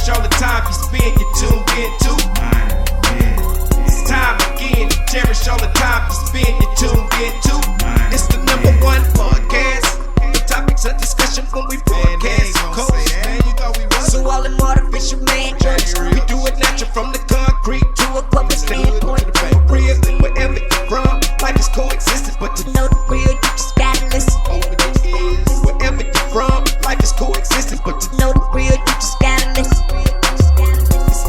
cherish all the time you spend, you tuned into. It's time again to cherish all the time you spend, you tuned into. It's the number one podcast. The topics of discussion when we broadcast. So all them artificial man jokes, we do it natural from the concrete to a public standpoint. Real, wherever you're from, life is coexisting, but to know the real, you just gotta listen. Wherever you're from, life is coexisting, but to know the real, you just gotta listen.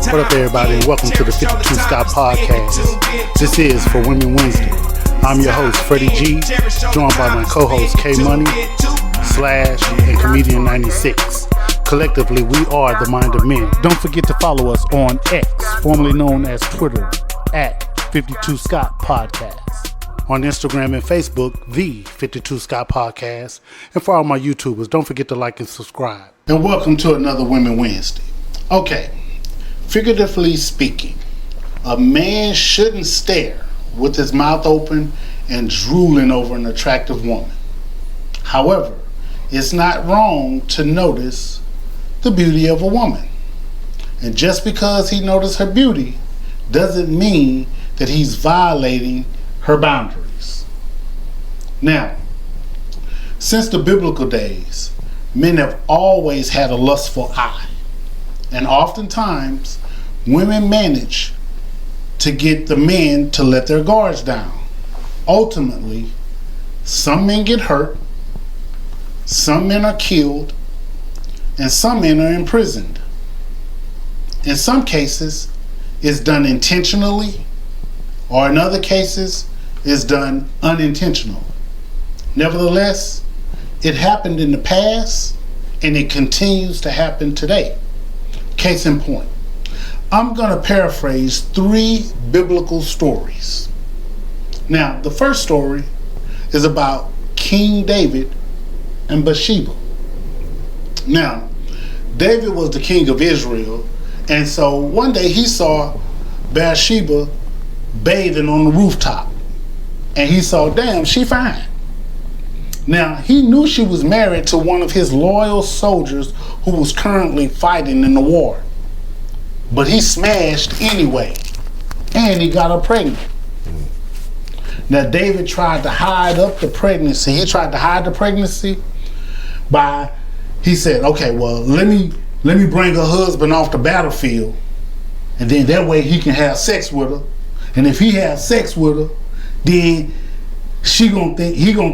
What up, everybody, and welcome to the 52 Scott Podcast. This is For Women Wednesday. I'm your host, Freddie G, joined by my co-host, K Money, Slash, and Comedian 96. Collectively, we are the Mind of Men. Don't forget to follow us on X, formerly known as Twitter, at 52 Scott Podcast. On Instagram and Facebook, the 52 Scott Podcast. And for all my YouTubers, don't forget to like and subscribe. And welcome to another Women Wednesday. Okay, figuratively speaking, a man shouldn't stare with his mouth open and drooling over an attractive woman. However, it's not wrong to notice the beauty of a woman. And just because he noticed her beauty doesn't mean that he's violating her boundaries. Now, since the biblical days, men have always had a lustful eye. And oftentimes, women manage to get the men to let their guards down. Ultimately, some men get hurt, some men are killed, and some men are imprisoned. In some cases, it's done intentionally, or in other cases, it's done unintentionally. Nevertheless, it happened in the past, and it continues to happen today. Case in point, I'm going to paraphrase 3 biblical stories. Now, the first story is about King David and Bathsheba. Now, David was the king of Israel, and so one day he saw Bathsheba bathing on the rooftop, and he saw, damn, she fine. Now, he knew she was married to one of his loyal soldiers who was currently fighting in the war, but he smashed anyway, and he got her pregnant. Now, David tried to hide up the pregnancy. He tried to hide the pregnancy by, he said, okay, well, let me bring her husband off the battlefield, and then that way he can have sex with her. And if he has sex with her, then he gonna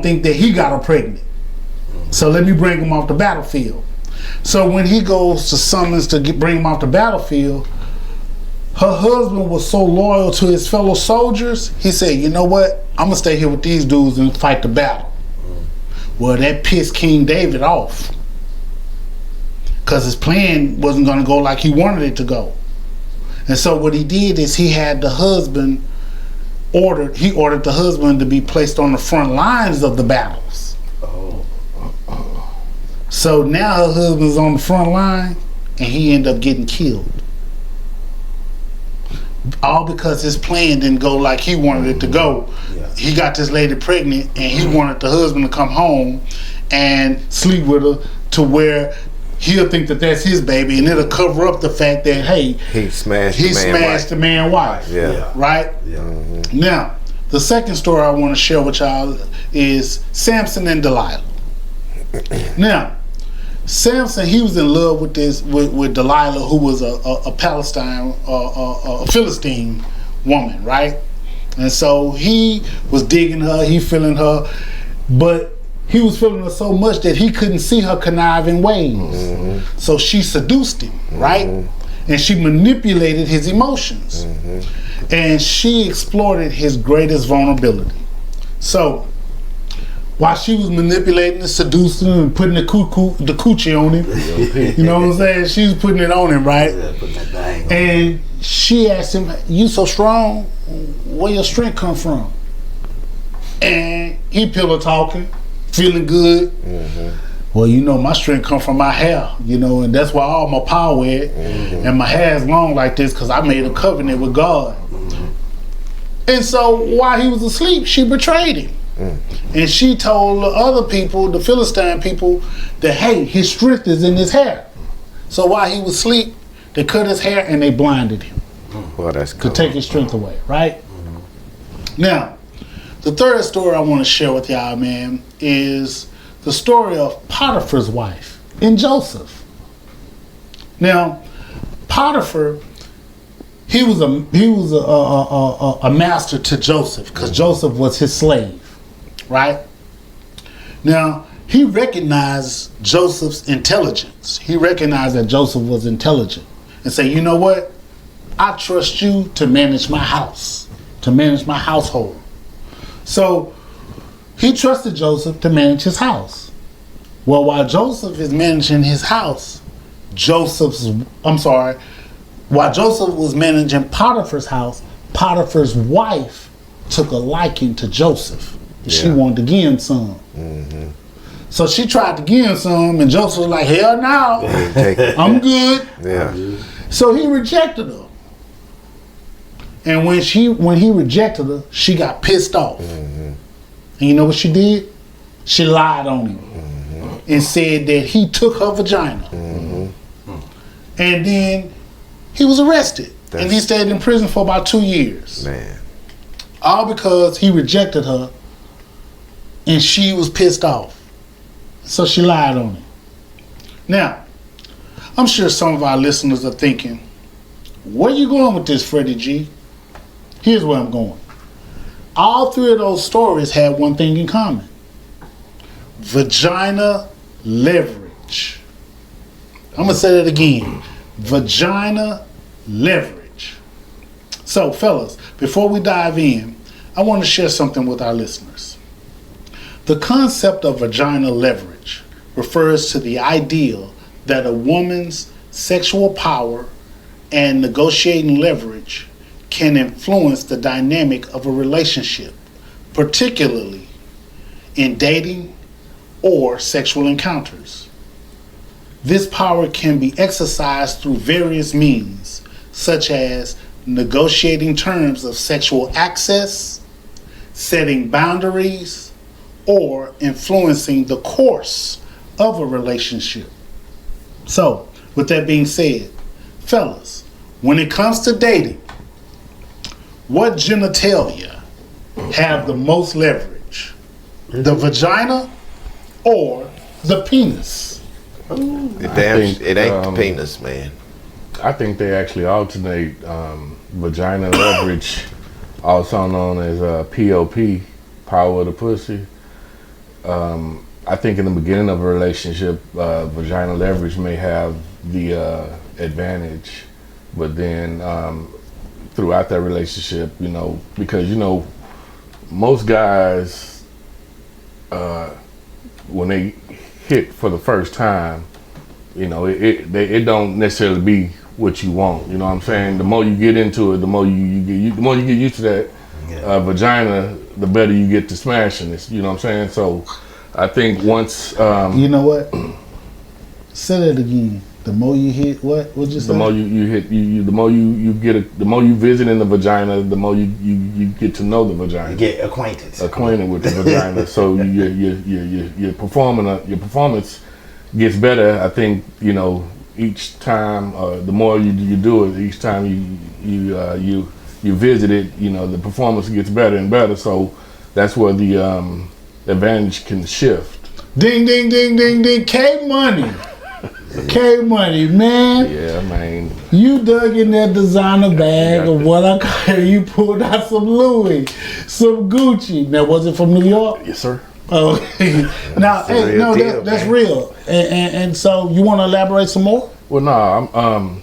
think that he got her pregnant. So let me bring him off the battlefield. So when he goes to summons to bring him off the battlefield, her husband was so loyal to his fellow soldiers, he said, you know what? I'm gonna stay here with these dudes and fight the battle. Well, that pissed King David off, because his plan wasn't going to go like he wanted it to go. And so what he did is he had the husband ordered the husband to be placed on the front lines of the battles. So now her husband's on the front line, and he ended up getting killed. All because his plan didn't go like he wanted it to go. Yeah. He got this lady pregnant, and he wanted the husband to come home and sleep with her to where he'll think that that's his baby, and it'll cover up the fact that, hey, he smashed the man's wife. Yeah. Right? Yeah. Mm-hmm. Now, the second story I want to share with y'all is Samson and Delilah. Now, Samson, he was in love with Delilah, who was a Philistine woman, right? And so he was digging her, he feeling her, but he was feeling her so much that he couldn't see her conniving ways. Mm-hmm. So she seduced him, right? Mm-hmm. And she manipulated his emotions. Mm-hmm. And she exploited his greatest vulnerability. So while she was manipulating and seducing him and putting the coochie on him, you know what I'm saying? She was putting it on him, right? Yeah, putting that bang on him. She asked him, you so strong, where your strength come from? And he pillow talking, feeling good. Mm-hmm. Well, you know, my strength come from my hair, you know, and that's why all my power at. Mm-hmm. And my hair is long like this because I made a covenant with God. Mm-hmm. And so while he was asleep, she betrayed him. Mm-hmm. And she told the other people, the Philistine people, that, hey, his strength is in his hair. So while he was asleep, They cut his hair and they blinded him. Well, that's To cool. take his strength away, right? Now, the third story I want to share with y'all, man, is the story of Potiphar's wife and Joseph. Now, Potiphar, he was a master to Joseph because Joseph was his slave, right? Now, he recognized Joseph's intelligence. He recognized that Joseph was intelligent and said, you know what? I trust you to manage my house, to manage my household. So he trusted Joseph to manage his house. Well, while Joseph is managing his house, while Joseph was managing Potiphar's house, Potiphar's wife took a liking to Joseph. She wanted to give him some. Mm-hmm. So she tried to give him some, and Joseph was like, hell no, I'm good. Yeah. So he rejected her. And when he rejected her, she got pissed off. Mm-hmm. And you know what she did? She lied on him and said that he took her vagina. Mm-hmm. And then he was arrested. And he stayed in prison for about 2 years. Man. All because he rejected her and she was pissed off. So she lied on him. Now, I'm sure some of our listeners are thinking, where you going with this, Freddie G? Here's where I'm going. All three of those stories had one thing in common. Vagina leverage. I'm going to say that again. Vagina leverage. So, fellas, before we dive in, I want to share something with our listeners. The concept of vagina leverage refers to the idea that a woman's sexual power and negotiating leverage can influence the dynamic of a relationship, particularly in dating or sexual encounters. This power can be exercised through various means, such as negotiating terms of sexual access, setting boundaries, or influencing the course of a relationship. So, with that being said, fellas, when it comes to dating, what genitalia have the most leverage? The vagina or the penis? It ain't the penis, man. I think they actually alternate vagina leverage, also known as POP, power of the pussy. I think in the beginning of a relationship, vagina leverage may have the advantage, but then throughout that relationship, because most guys, when they hit for the first time, it don't necessarily be what you want. You know what I'm saying? The more you get into it, the more you get used to that vagina, the better you get to smashing this. You know what I'm saying? So I think once you know what? Say that again. The more you hit, what? What'd you say? The more you hit, the more you get, the more you visit in the vagina, the more you get to know the vagina. You get acquainted with the vagina. So your performance gets better. I think each time, the more you do it, each time you visit it, the performance gets better and better. So that's where the advantage can shift. Ding ding ding ding ding. K Money. K Money, man. Yeah, man. You dug in that designer bag of what I call you pulled out some Louis, some Gucci. Now, was it from New York? Yes, sir. Oh, now, hey, no, that's real. And so, you want to elaborate some more? Well, no,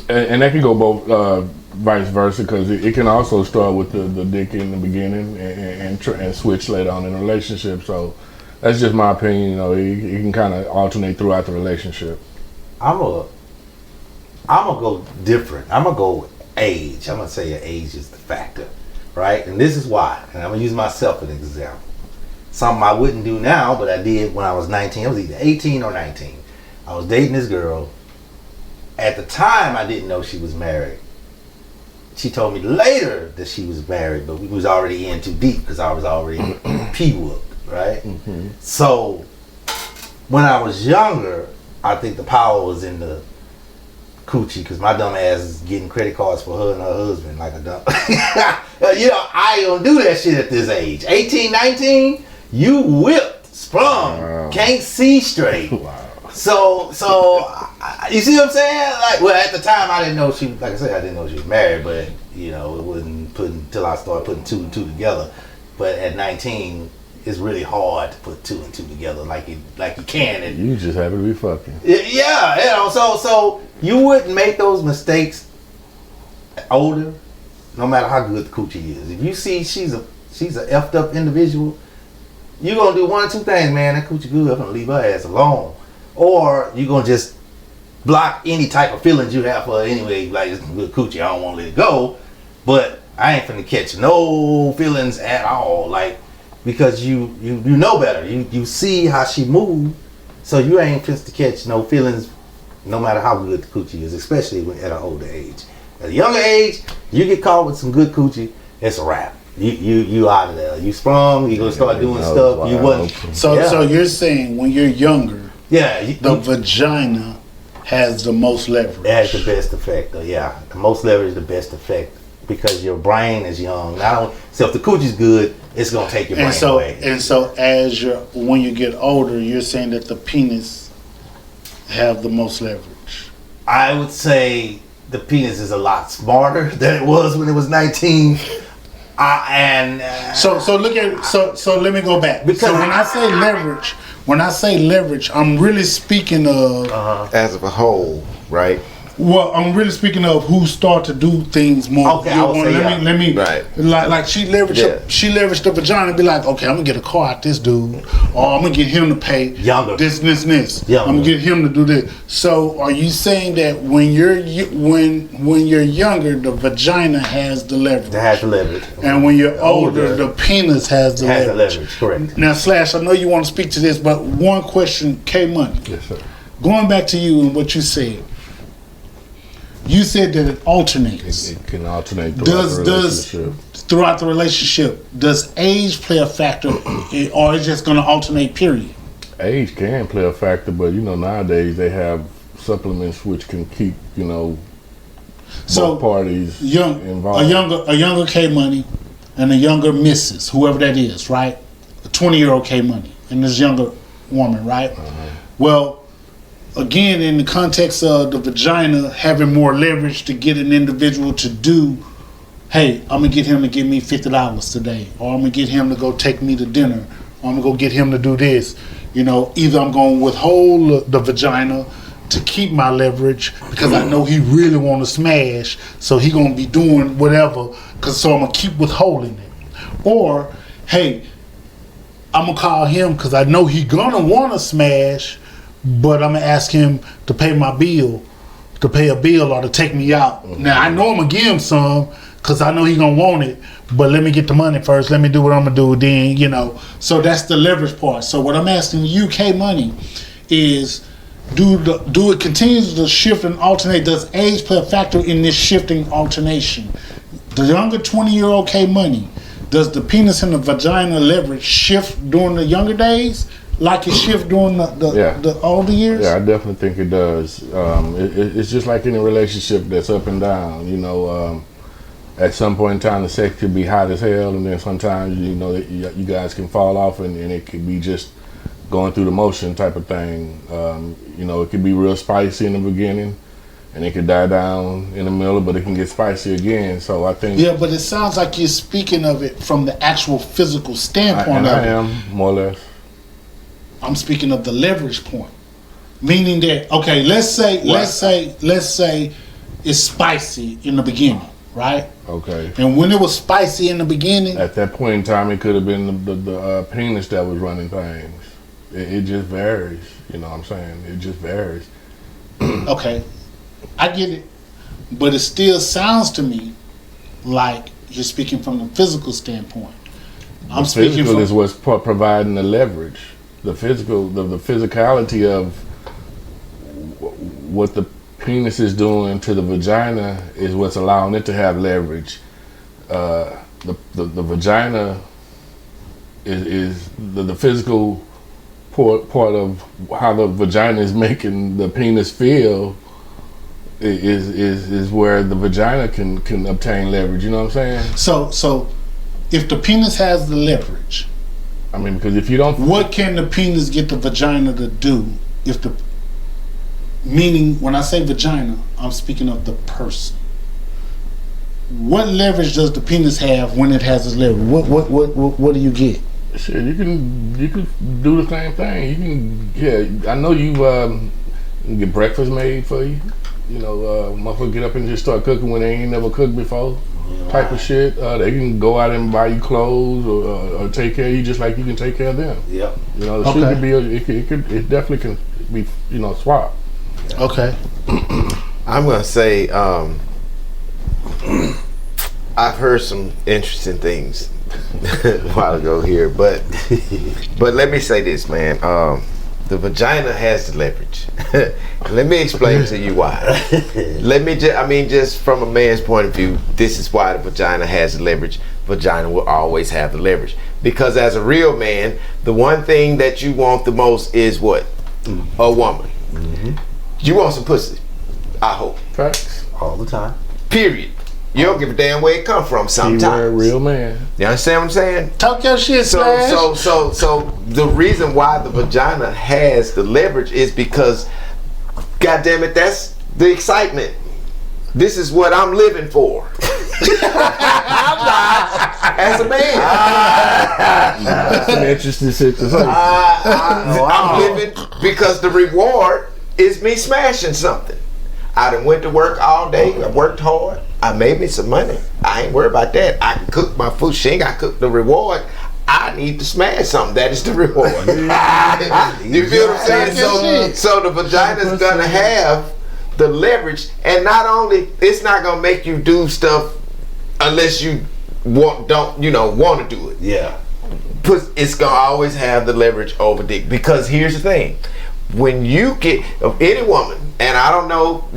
and that can go both vice versa, because it can also start with the dick in the beginning and switch later on in a relationship. So that's just my opinion. It can kind of alternate throughout the relationship. I'm gonna go different. I'm gonna go with age. I'm gonna say your age is the factor, right? And this is why. And I'm gonna use myself as an example. Something I wouldn't do now, but I did when I was 19. I was either 18 or 19. I was dating this girl. At the time, I didn't know she was married. She told me later that she was married, but we was already in too deep because I was already P-whooped, right? Mm-hmm. So when I was younger, I think the power was in the coochie because my dumb ass is getting credit cards for her and her husband like a dumb. I ain't gonna do that shit at this age. 18, 19, you whipped, sprung, can't see straight. Wow. So you see what I'm saying? Like, well, at the time I didn't know she. Like I said, I didn't know she was married, but it wasn't put until I started putting 2 and 2 together. But at 19, it's really hard to put 2 and 2 together like you can. And You just happen to be fucking. yeah, so you wouldn't make those mistakes older, no matter how good the coochie is. If you see she's a effed up individual, you gonna do 1 or 2 things, man. That coochie good, I'm gonna leave her ass alone. Or you gonna just block any type of feelings you have for her anyway. Like, it's good coochie, I don't want to let it go. But I ain't finna catch no feelings at all. Like, because you know better. You see how she move, so you ain't finna catch no feelings no matter how good the coochie is, especially at an older age. At a younger age, you get caught with some good coochie, it's a wrap. You out of there. You sprung, you gonna start doing stuff you wasn't. So you're saying when you're younger, the vagina has the most leverage. It has the best effect, though. Yeah, the most leverage, the best effect, because your brain is young. So if the coochie's good, it's gonna take your brain away. And so when you get older, you're saying that the penis have the most leverage. I would say the penis is a lot smarter than it was when it was 19. So let me go back. Because when I say leverage, I'm really speaking of As of a whole, right? Well, I'm really speaking of who start to do things more. Okay, let me right. Like she leveraged the vagina and be like, okay, I'm gonna get a car out this dude, or I'm gonna get him to pay younger this. Younger. I'm gonna get him to do this. So, are you saying that when you're younger, the vagina has the leverage? It has the leverage. And when you're older, the penis has the leverage. Correct. Now, Slash, I know you want to speak to this, but one question, K Money. Yes, sir. Going back to you and what you said. You said that it alternates. It can alternate throughout the relationship. Throughout the relationship, does age play a factor, or is it just going to alternate? Period. Age can play a factor, but nowadays they have supplements which can keep both parties involved. A younger K Money and a younger Mrs. whoever that is, right? A 20-year-old K Money and this younger woman, right? Well. Again, in the context of the vagina having more leverage to get an individual to do, hey, I'm going to get him to give me $50 today, or I'm going to get him to go take me to dinner, or I'm going to go get him to do this. Either I'm going to withhold the vagina to keep my leverage because I know he really want to smash, so he going to be doing whatever, so I'm going to keep withholding it. Or, hey, I'm going to call him because I know he going to want to smash, but I'm gonna ask him to pay my bill, or to take me out. Now I know I'm gonna give him some because I know he gonna want it, but let me get the money first. Let me do what I'm gonna do. Then So that's the leverage part. So what I'm asking you, K Money, is do it continue to shift and alternate? Does age play a factor in this shifting alternation? The younger 20-year-old K Money, does the penis and the vagina leverage shift during the younger days? Like it shift during the older years? Yeah, I definitely think it does. It's just like any relationship that's up and down. At some point in time, the sex could be hot as hell, and then sometimes you guys can fall off, and it could be just going through the motion type of thing. It could be real spicy in the beginning, and it could die down in the middle, but it can get spicy again. So I think but it sounds like you're speaking of it from the actual physical standpoint. I am more or less. I'm speaking of the leverage point, meaning that let's say it's spicy in the beginning, right? Okay. And when it was spicy in the beginning, at that point in time, it could have been the penis that was running things. It just varies. You know what I'm saying? It just varies. Okay, I get it, but it still sounds to me like you're speaking from the physical standpoint. Physical is what's providing the leverage. The physical, the physicality of what the penis is doing to the vagina is what's allowing it to have leverage. The vagina is the physical part of how the vagina is making the penis feel is where the vagina can obtain leverage. You know what I'm saying? So if the penis has the leverage, I mean, because if you don't, what can the penis get the vagina to do? Meaning, when I say vagina, I'm speaking of the person. What leverage does the penis have when it has its leverage? What do you get? shit, you can do the same thing. You can, yeah. I know you can get breakfast made for you. You know, motherfucker get up and just start cooking when they ain't never cooked before. Type of shit. They can go out and buy you clothes or take care of you just like you can take care of them. Yep. You know, the shit could be it definitely can be, you know, swapped. Okay. I'm gonna say I've heard some interesting things a while ago here, but let me say this, man. The vagina has the leverage. Let me explain to you why. Just from a man's point of view, this is why the vagina has the leverage. Vagina will always have the leverage. Because as a real man, the one thing that you want the most is what? A woman. Mm-hmm. You want some pussy, I hope. Facts. All the time. Period. You don't give a damn where it come from sometimes. You're a real man. You understand what I'm saying? Talk your shit, Slash. So the reason why the vagina has the leverage is because, goddamn it, that's the excitement. This is what I'm living for. As a man. That's an interesting situation. I'm living because the reward is me smashing something. I done went to work all day. I worked hard. I made me some money. I ain't worried about that. I can cook my food. She ain't got to cook the reward. I need to smash something. That is the reward. You feel what I'm saying? So the vagina's gonna have the leverage, and not only it's not gonna make you do stuff unless you want to do it. Yeah. It's gonna always have the leverage over dick, because here's the thing. When you get any woman, and I don't know,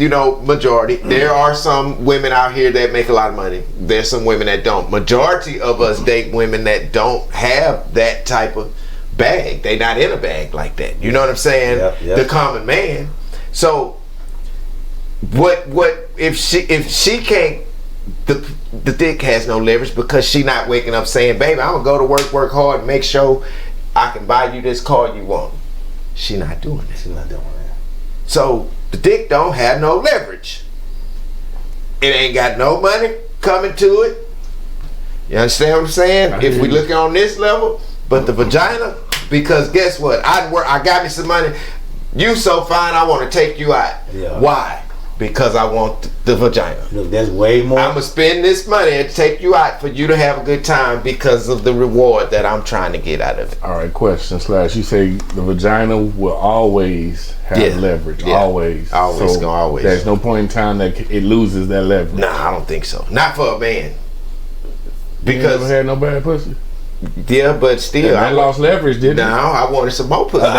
majority, there are some women out here that make a lot of money. There's some women that don't. Majority of us date women that don't have that type of bag. They not in a bag like that. You know what I'm saying? Yep. The common man. So what if she can't, the dick has no leverage because she not waking up saying, baby, I'm gonna go to work hard, make sure I can buy you this car you want. She not doing that. She's not doing that. So the dick don't have no leverage. It ain't got no money coming to it. You understand what I'm saying? If we look on this level, but the vagina, because guess what? I got me some money. You so fine, I want to take you out. Yeah. Why? Because I want the vagina. Look, there's way more. I'm gonna spend this money and take you out for you to have a good time because of the reward that I'm trying to get out of it. All right, question Slash. You say the vagina will always have leverage. Yeah. Always. So gonna always. There's no point in time that it loses that leverage. Nah, I don't think so. Not for a man. You never had no bad pussy? Yeah, but still, I lost leverage, didn't No, I wanted some more pussy. you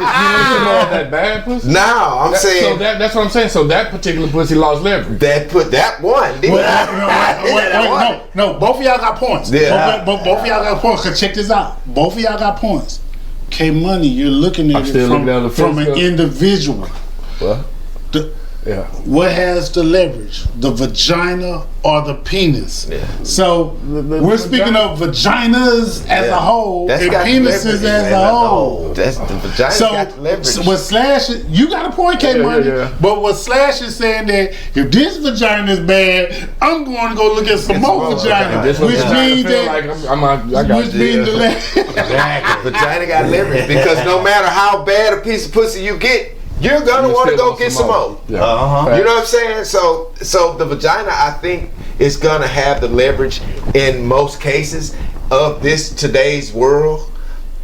wanted some more of that bad pussy? No, I'm saying. So that's what I'm saying. So that particular pussy lost leverage. That one. Wait, no. Both of y'all got points. Yeah. Both of y'all got points. Cause check this out. Both of y'all got points. K Money, you're looking at it from an individual. What? Yeah. What has the leverage? The vagina or the penis? Yeah. So we're speaking of vaginas as a whole and penises as a whole. That's the vagina got the leverage. So what Slash is, you got a point, K Money. Yeah. But what Slash is saying that if this vagina is bad, I'm going to go look at some more vagina, which means the vagina got leverage, because no matter how bad a piece of pussy you get, you're gonna want to go get some more. Yeah. You know what I'm saying? So the vagina, I think, is gonna have the leverage in most cases of today's world.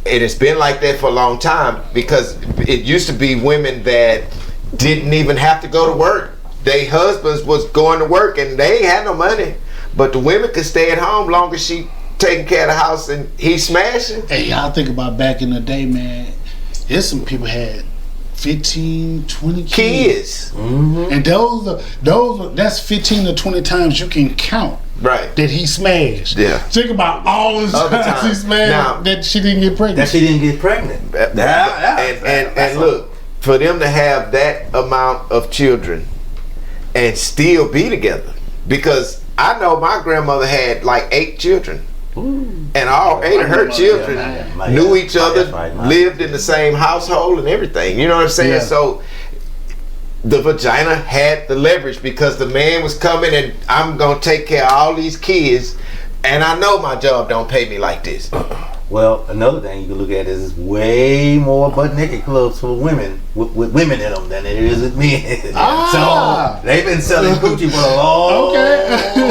It has been like that for a long time, because it used to be women that didn't even have to go to work. Their husbands was going to work and they ain't had no money, but the women could stay at home long as she taking care of the house and he smashing. Hey, y'all think about back in the day, man. There's some people had 15, 20 kids. Mm-hmm. And that's 15 to 20 times you can count. Right. That he smashed. Yeah. Think about all the times he smashed that she didn't get pregnant. And look, for them to have that amount of children and still be together, because I know my grandmother had like 8 children. And all 8 of her children knew each other, lived in the same household and everything. You know what I'm saying? Yeah. So the vagina had the leverage because the man was coming and I'm going to take care of all these kids, and I know my job don't pay me like this. Well, another thing you can look at is way more butt naked clubs for women with women in them than it is with men. So they've been selling Gucci for a long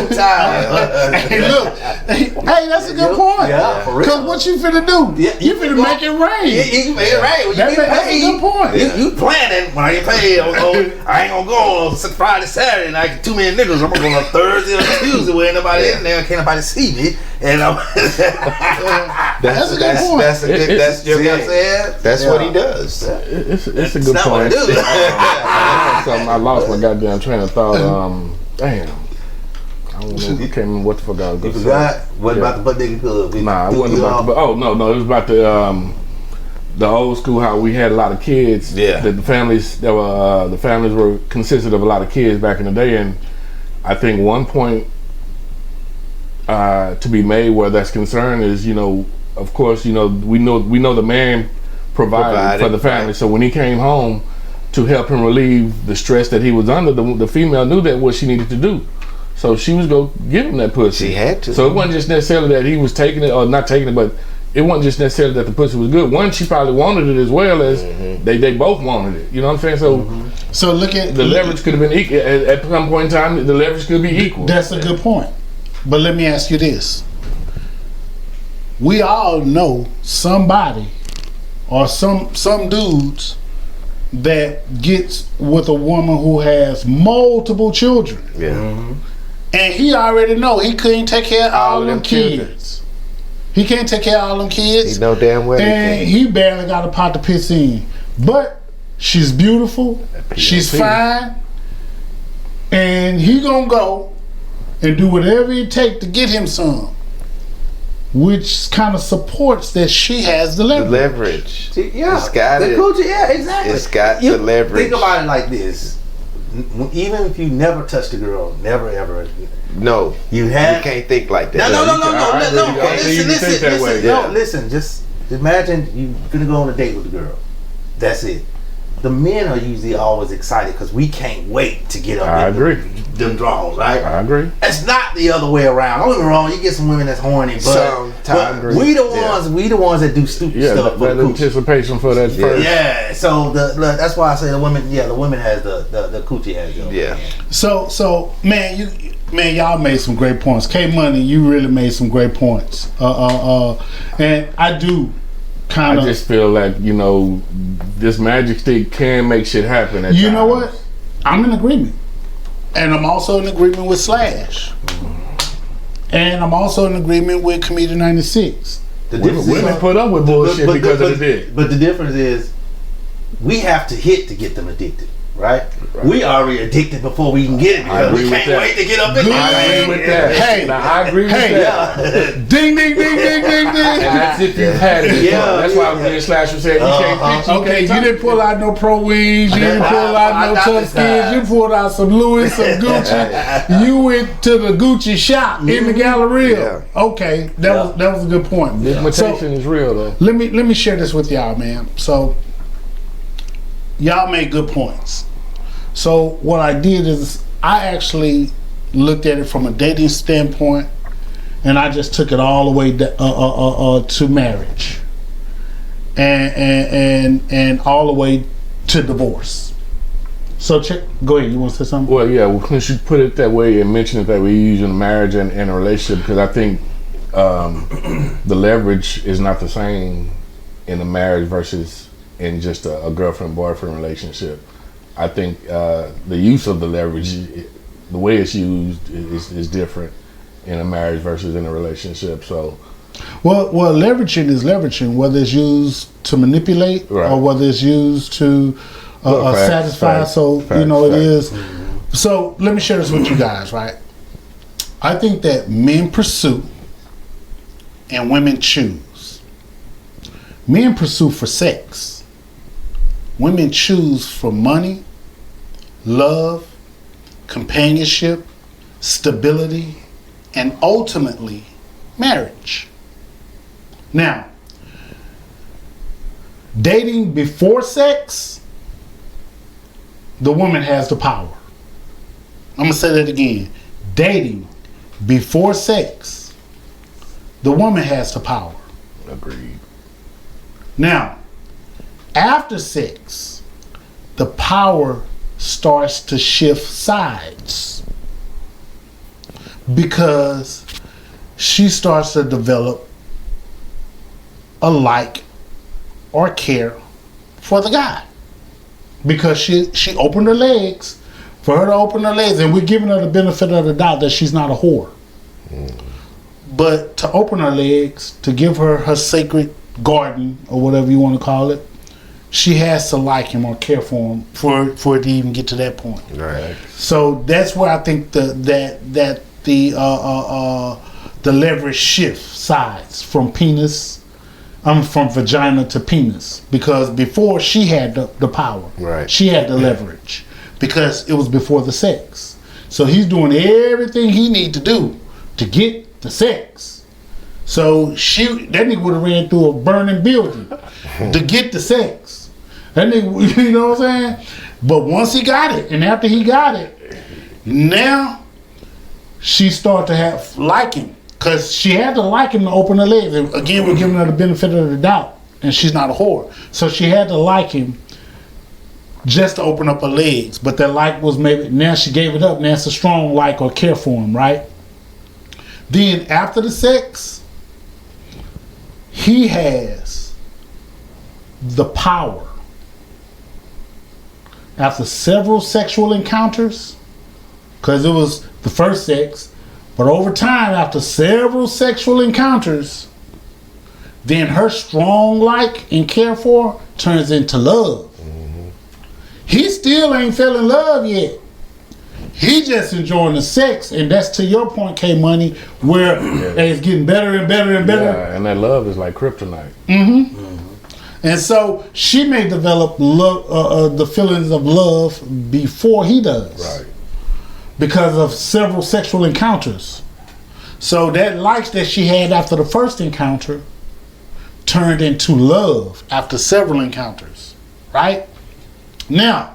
time. Hey, look. Hey, that's a good point. Yeah, for real. Because what you finna do? Yeah, you finna make it rain. You make it rain. When you get That's paid, a good point. You planning when I get paid. I ain't gonna go on Friday, Saturday night. Too many niggas. I'm gonna go on Thursday or Tuesday where ain't nobody in there. Can't nobody see me. And I'm. That's a good point. That's a good. That's your man. That's what he does. It's a good point. I lost my goddamn train of thought. Damn. I don't know. I can't remember what the fuck I was going to say. You forgot? What about the butt naked club? Nah, it wasn't about the. Oh no, it was about the old school, how we had a lot of kids. Yeah. That the families were consisted of a lot of kids back in the day, and I think one point to be made where that's concerned is, of course, we know the man provided for the family. Right. So when he came home to help him relieve the stress that he was under, the female knew that what she needed to do. So she was going to give him that pussy. She had to. So it wasn't just necessarily that he was taking it or not taking it, but it wasn't just necessarily that the pussy was good. One, she probably wanted it as well as they both wanted it. You know what I'm saying? So look at the leverage could have been equal. At some point in time, the leverage could be equal. That's a good point. But let me ask you this. We all know somebody or some dudes that gets with a woman who has multiple children. Yeah. And he already know he couldn't take care of all them kids. He can't take care of all them kids. He know damn well and he barely got a pot to piss in. But she's beautiful. She's fine. And he gonna go and do whatever it takes to get him some, which kind of supports that she has the leverage. The leverage. Yeah, it's got the it. Gucci, yeah, exactly. It's got the leverage. Think about it like this: even if you never touched a girl, never ever. No, you can't think like that. No, listen. Just imagine you gonna go on a date with a girl. That's it. The men are usually always excited because we can't wait to get up. I agree. Them draws, right? I agree. It's not the other way around. Don't get me wrong. You get some women that's horny, but we the ones that do stupid stuff. That anticipation for that first. Yeah. So that's why I say the women. Yeah, the women has the coochie has the. Yeah. So man, y'all made some great points. K Money, you really made some great points. And I do. I just feel like, this magic stick can make shit happen at times. You know what? I'm in agreement. And I'm also in agreement with Slash. And I'm also in agreement with Comedian 96. Women put up with bullshit because of the dick. But the difference is, we have to hit to get them addicted. Right? We already addicted before we can get it because we can't wait to get up in there. I agree with that. Hey, now I agree with that. Ding, ding, ding, ding, ding, ding. And that's if you've had it. That's why when Slasher said you can't pitch. Okay, you didn't pull out no Pro Wings, you didn't pull out no Tough Skins, you pulled out some Louis, some Gucci. You went to the Gucci shop in the Galleria. Okay, that was a good point. The imitation is real though. Let me share this with y'all, man. So y'all made good points. So what I did is I actually looked at it from a dating standpoint, and I just took it all the way to marriage, and all the way to divorce. So go ahead. You want to say something? Well, yeah. Well, since you put it that way and mention it that way, you use in a marriage and a relationship, because I think the leverage is not the same in a marriage versus in just a girlfriend-boyfriend relationship. I think the use of the leverage, the way it's used, is different in a marriage versus in a relationship. So, well, leveraging is leveraging, whether it's used to manipulate or whether it's used to satisfy. It is. So let me share this with you guys, right? I think that men pursue and women choose. Men pursue for sex. women choose for money, love, companionship, stability, and ultimately marriage. Now, dating before sex, the woman has the power. I'm going to say that again. Dating before sex, the woman has the power. Agreed. Now, after sex, the power starts to shift sides because she starts to develop a like or care for the guy because she opened her legs. For her to open her legs, and we're giving her the benefit of the doubt that she's not a whore. But to open her legs, to give her sacred garden, or whatever you want to call it, she has to like him or care for him for it to even get to that point. Right. So that's where I think the leverage shifts sides from vagina to penis, because before she had the power, Right. She had the leverage because it was before the sex. So he's doing everything he need to do to get the sex. So that nigga would have ran through a burning building to get the sex. That nigga, you know what I'm saying? But once he got it, and after he got it, now she started to like him. Because she had to like him to open her legs. And again, we're giving her the benefit of the doubt. And she's not a whore. So she had to like him just to open up her legs. But that like was maybe, now she gave it up. Now it's a strong like or care for him, right? Then after the sex, he has the power. After several sexual encounters, because it was the first sex, but over time, after several sexual encounters, then her strong like and care for turns into love. Mm-hmm. He still ain't fell in love yet. He just enjoying the sex, and that's to your point, K Money, where it's getting better and better and better. Yeah, and that love is like kryptonite. Mm-hmm. Mm-hmm. And so she may develop love, the feelings of love before he does. Right. Because of several sexual encounters. So that likes that she had after the first encounter turned into love after several encounters, right? Now,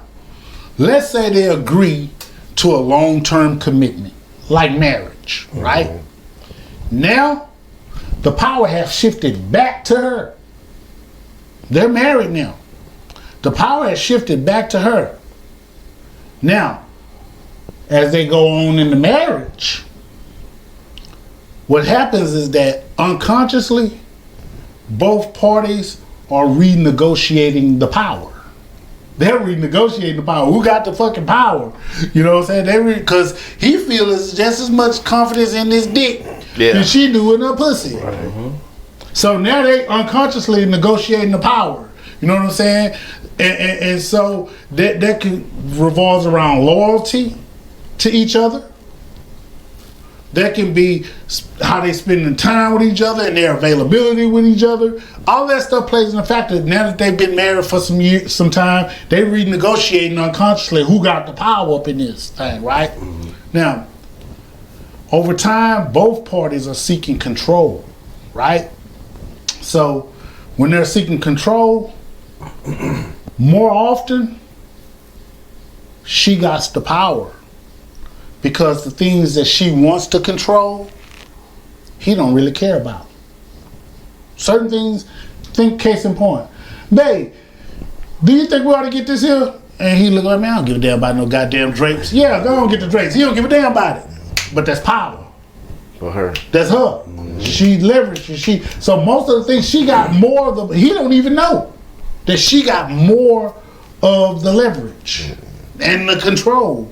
let's say they agree to a long-term commitment, like marriage, right? Mm-hmm. Now, the power has shifted back to her. They're married now. The power has shifted back to her. Now, as they go on in the marriage, what happens is that unconsciously, both parties are renegotiating the power. They're renegotiating the power. Who got the fucking power? You know what I'm saying? Because he feels just as much confidence in this dick than she do in her pussy. Right. Mm-hmm. So now they unconsciously negotiating the power. You know what I'm saying? And so that revolves around loyalty to each other. That can be how they spending time with each other and their availability with each other. All that stuff plays in the factor. Now that they've been married for some time, they renegotiating unconsciously who got the power up in this thing, right? Mm-hmm. Now, over time, both parties are seeking control, right? So when they're seeking control, more often, she got the power. Because the things that she wants to control, he don't really care about. Certain things, think case in point. Babe, do you think we ought to get this here? And he look like me, I don't give a damn about no goddamn drapes. Yeah, go on get the drapes. He don't give a damn about it. But that's power. For her. That's her. Mm-hmm. She leveraged. So most of the things she got more of the, he don't even know that she got more of the leverage and the control.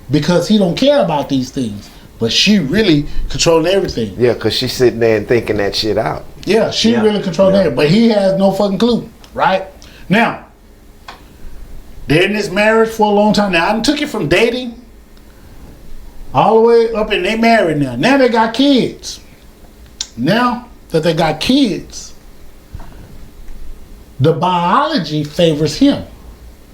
Because he don't care about these things. But she really controlling everything. Yeah, because she's sitting there and thinking that shit out. Yeah, she really controlling everything. But he has no fucking clue, right? Now, they're in this marriage for a long time. Now, I took it from dating all the way up and they married now. Now they got kids. Now that they got kids, the biology favors him.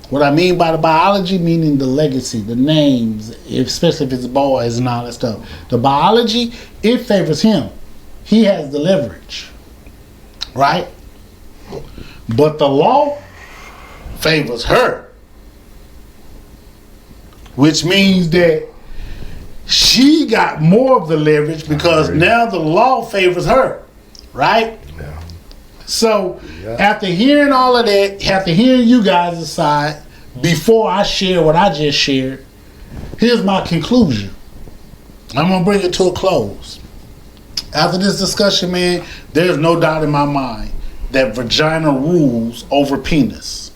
What I mean by the biology, meaning the legacy, the names, especially if it's boys and all that stuff. The biology, it favors him. He has the leverage, right? But the law favors her, which means that she got more of the leverage because now the law favors her, right? Yeah. So after hearing all of that, after hearing you guys' side, before I share what I just shared, here's my conclusion. I'm gonna bring it to a close. After this discussion, man, there's no doubt in my mind that vagina rules over penis,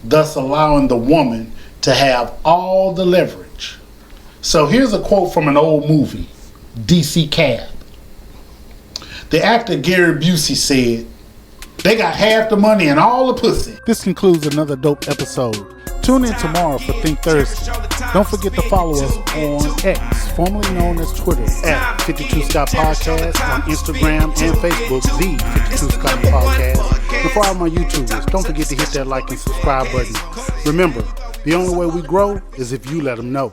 thus allowing the woman to have all the leverage. So here's a quote from an old movie, DC Cab. The actor Gary Busey said, "They got half the money and all the pussy." This concludes another dope episode. Tune in tomorrow for Think Thursday. Don't forget to follow us on X, formerly known as Twitter, at 52 Scott Podcast, on Instagram and Facebook, the 52 Scott Podcast. And for all my YouTubers, don't forget to hit that like and subscribe button. Remember, the only way we grow is if you let them know.